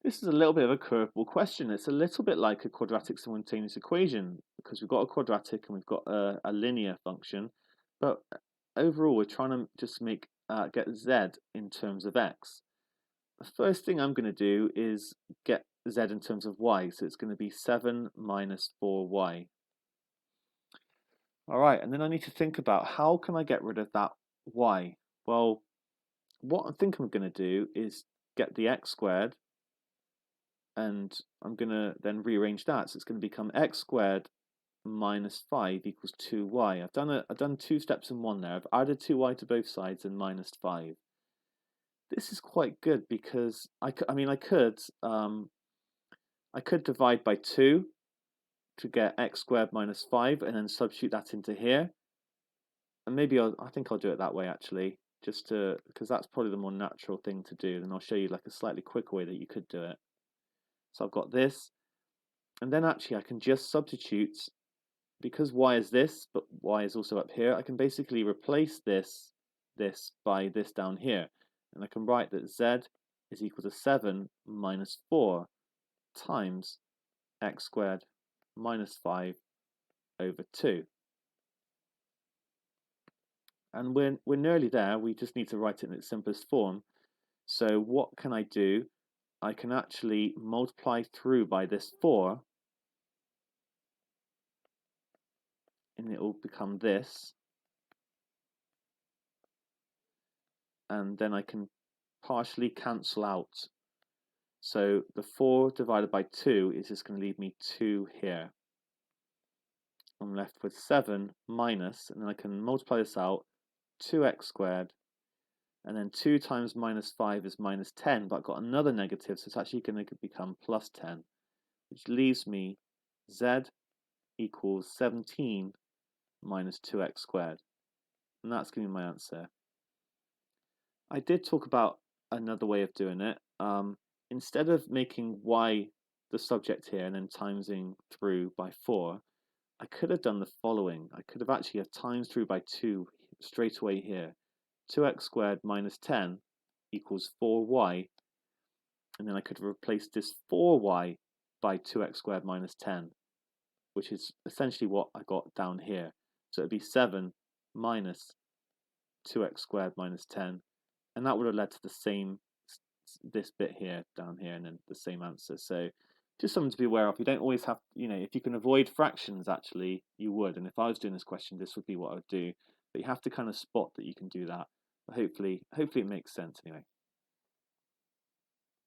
This is a little bit of a curveball question. It's a little bit like a quadratic simultaneous equation because we've got a quadratic and we've got a linear function, but overall we're trying to just get z in terms of x. The first thing I'm going to do is get z in terms of y, so it's going to be 7 minus 4y. All right, and then I need to think about how can I get rid of that y? Well, what I think I'm going to do is get the x squared, and I'm going to then rearrange that. So it's going to become x squared minus 5 equals 2y. I've done two steps in one there. I've added 2y to both sides and minus 5. This is quite good because I could divide by 2 to get x squared minus 5 and then substitute that into here. And maybe I think I'll do it that way actually, just to because that's probably the more natural thing to do. And I'll show you like a slightly quicker way that you could do it. So I've got this, and then actually I can just substitute, because y is this, but y is also up here, I can basically replace this by this down here. And I can write that z is equal to 7 minus 4 times x squared minus 5 over 2. And we're nearly there. We just need to write it in its simplest form. So what can I do? I can actually multiply through by this 4, and it will become this. And then I can partially cancel out. So the 4 divided by 2 is just going to leave me 2 here. I'm left with 7 minus, and then I can multiply this out, 2x squared, and then 2 times minus 5 is minus 10, but I've got another negative, so it's actually going to become plus 10, which leaves me z equals 17 minus 2x squared. And that's going to be my answer. I did talk about another way of doing it. Instead of making y the subject here and then timesing through by 4, I could have done the following. I could have actually times through by 2 straight away here. 2x squared minus 10 equals 4y. And then I could replace this 4y by 2x squared minus 10, which is essentially what I got down here. So it would be 7 minus 2x squared minus 10. And that would have led to the same, this bit here, down here, and then the same answer. So just something to be aware of. You don't always have, if you can avoid fractions, actually, you would. And if I was doing this question, this would be what I would do. But you have to kind of spot that you can do that. But hopefully it makes sense anyway.